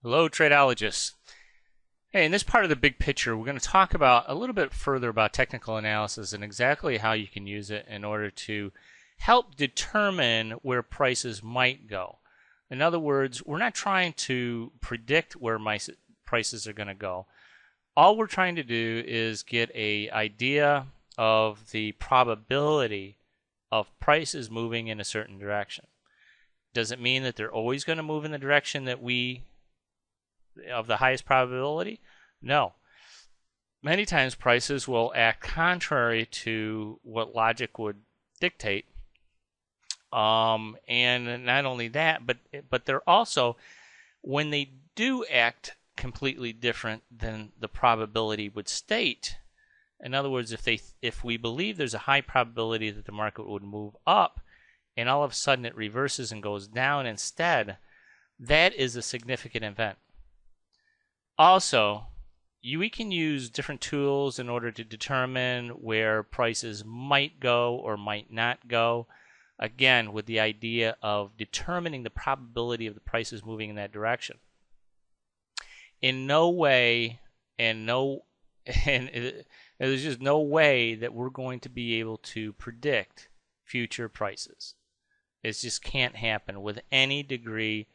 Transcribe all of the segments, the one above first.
Hello, tradeologists. Hey, in this part of the big picture, we're going to talk about a little bit further about technical analysis and exactly how you can use it in order to help determine where prices might go. In other words, we're not trying to predict where prices are going to go. All we're trying to do is get an idea of the probability of prices moving in a certain direction. Does it mean that they're always going to move in the direction that of the highest probability? No. Many times prices will act contrary to what logic would dictate. And not only that, but they're also, when they do act completely different than the probability would state. In other words, if we believe there's a high probability that the market would move up, and all of a sudden it reverses and goes down instead, that is a significant event. Also, we can use different tools in order to determine where prices might go or might not go. Again, with the idea of determining the probability of the prices moving in that direction. In no way, and there's just no way that we're going to be able to predict future prices. It just can't happen with any degree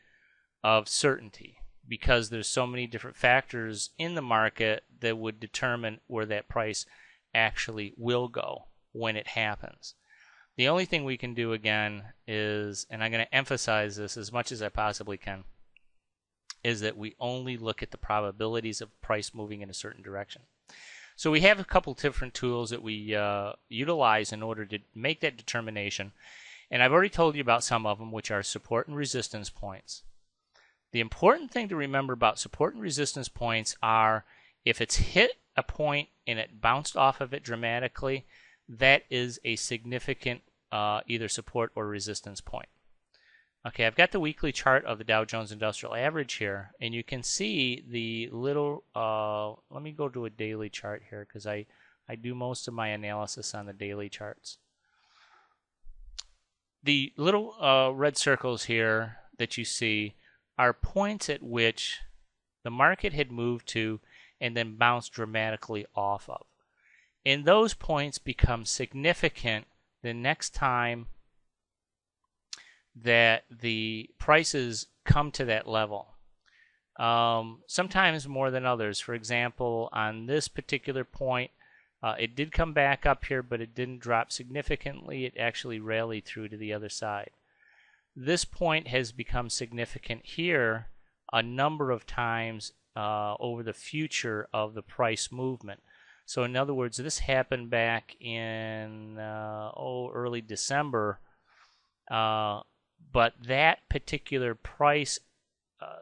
of certainty, because there's so many different factors in the market that would determine where that price actually will go when it happens. The only thing we can do, again, is, and I'm going to emphasize this as much as I possibly can, is that we only look at the probabilities of price moving in a certain direction. So we have a couple different tools that we utilize in order to make that determination, and I've already told you about some of them, which are support and resistance points. The important thing to remember about support and resistance points are, if it's hit a point and it bounced off of it dramatically, that is a significant either support or resistance point. Okay, I've got the weekly chart of the Dow Jones Industrial Average here, and you can see the little, let me go to a daily chart here, because I do most of my analysis on the daily charts. The little red circles here that you see are points at which the market had moved to and then bounced dramatically off of. And those points become significant the next time that the prices come to that level. Sometimes more than others. For example, on this particular point, it did come back up here, but it didn't drop significantly. It actually rallied through to the other side. This point has become significant here a number of times over the future of the price movement. So in other words, this happened back in early December, but that particular price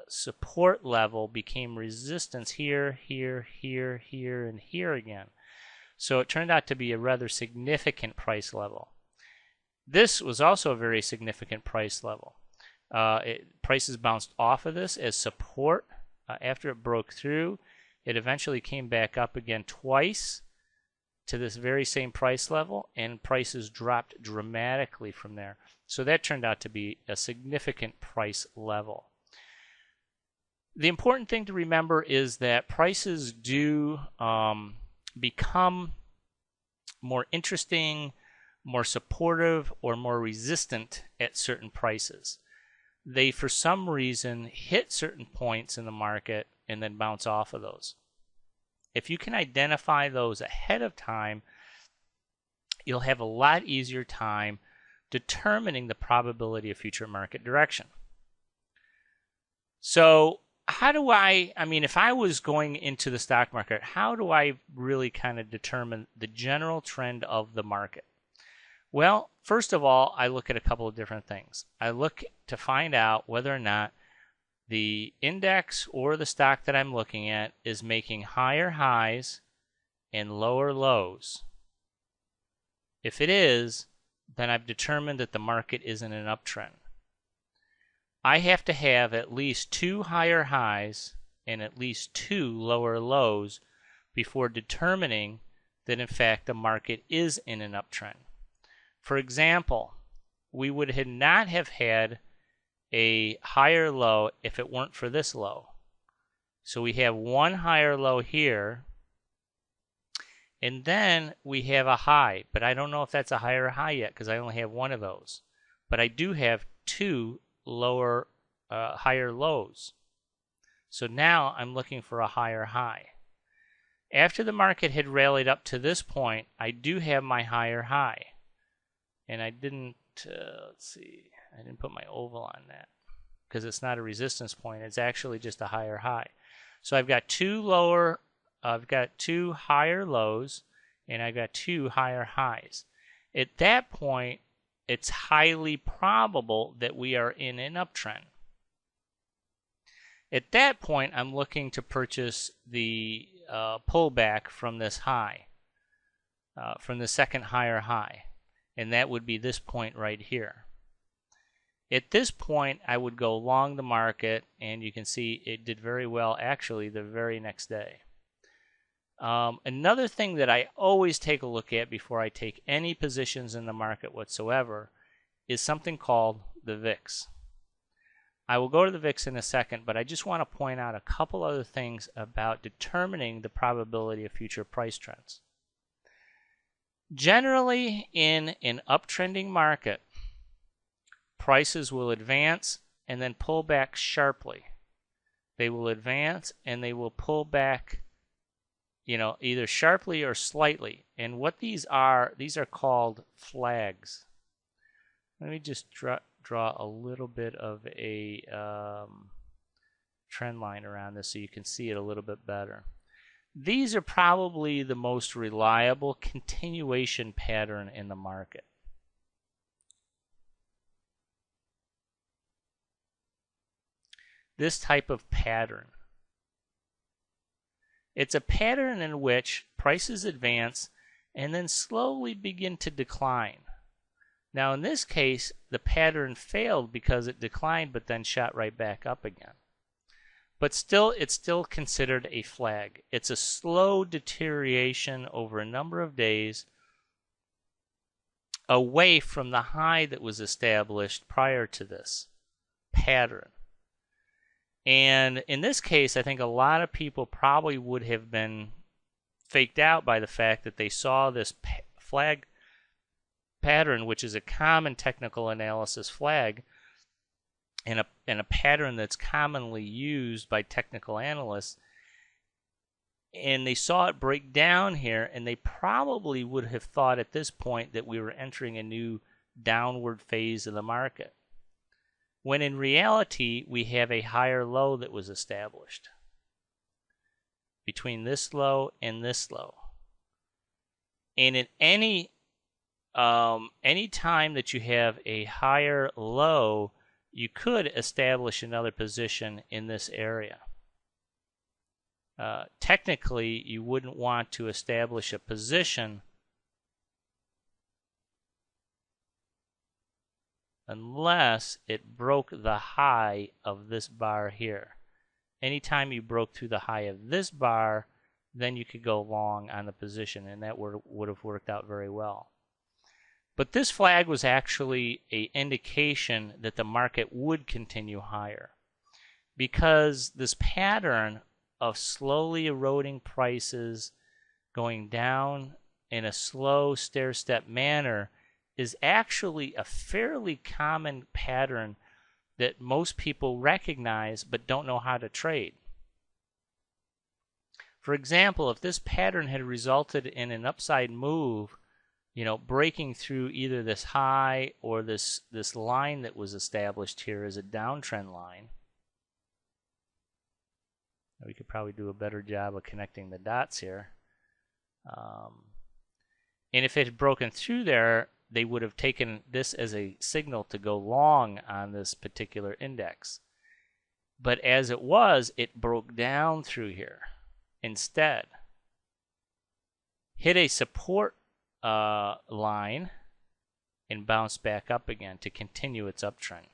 support level became resistance here, here, here, here, and here again. So it turned out to be a rather significant price level. This was also a very significant price level. Prices bounced off of this as support. After it broke through, it eventually came back up again twice to this very same price level, and prices dropped dramatically from there. So that turned out to be a significant price level. The important thing to remember is that prices do become more interesting, more supportive, or more resistant at certain prices. They, for some reason, hit certain points in the market and then bounce off of those. If you can identify those ahead of time, you'll have a lot easier time determining the probability of future market direction. So how do if I was going into the stock market, how do I really kind of determine the general trend of the market? Well, first of all, I look at a couple of different things. I look to find out whether or not the index or the stock that I'm looking at is making higher highs and lower lows. If it is, then I've determined that the market is in an uptrend. I have to have at least 2 higher highs and at least 2 lower lows before determining that in fact the market is in an uptrend. For example, we would not have had a higher low if it weren't for this low. So we have one higher low here, and then we have a high, but I don't know if that's a higher high yet because I only have one of those. But I do have two higher lows. So now I'm looking for a higher high. After the market had rallied up to this point, I do have my higher high. And I didn't, let's see, I didn't put my oval on that because it's not a resistance point. It's actually just a higher high. So I've got two higher lows, and I've got two higher highs. At that point, it's highly probable that we are in an uptrend. At that point, I'm looking to purchase the pullback from this high, from the second higher high, and that would be this point right here. At this point, I would go long the market, and you can see it did very well actually the very next day. Another thing that I always take a look at before I take any positions in the market whatsoever is something called the VIX. I will go to the VIX in a second, but I just want to point out a couple other things about determining the probability of future price trends. Generally, in an uptrending market, prices will advance and then pull back sharply. They will advance and they will pull back, either sharply or slightly. And what these are called flags. Let me just draw a little bit of a trend line around this so you can see it a little bit better. These are probably the most reliable continuation pattern in the market. This type of pattern. It's a pattern in which prices advance and then slowly begin to decline. Now in this case, the pattern failed because it declined but then shot right back up again. But still, it's still considered a flag. It's a slow deterioration over a number of days away from the high that was established prior to this pattern. And in this case, I think a lot of people probably would have been faked out by the fact that they saw this flag pattern, which is a common technical analysis flag, and a pattern that's commonly used by technical analysts, and they saw it break down here, and they probably would have thought at this point that we were entering a new downward phase of the market, when in reality we have a higher low that was established between this low and this low. And in any time that you have a higher low, you could establish another position in this area. Technically, you wouldn't want to establish a position unless it broke the high of this bar here. Anytime you broke through the high of this bar, then you could go long on the position, and that would have worked out very well. But this flag was actually an indication that the market would continue higher, because this pattern of slowly eroding prices going down in a slow stair-step manner is actually a fairly common pattern that most people recognize but don't know how to trade. For example, if this pattern had resulted in an upside move, breaking through either this high or this line that was established here as a downtrend line, we could probably do a better job of connecting the dots here. And if it had broken through there, they would have taken this as a signal to go long on this particular index. But as it was, it broke down through here instead, hit a support line, and bounced back up again to continue its uptrend.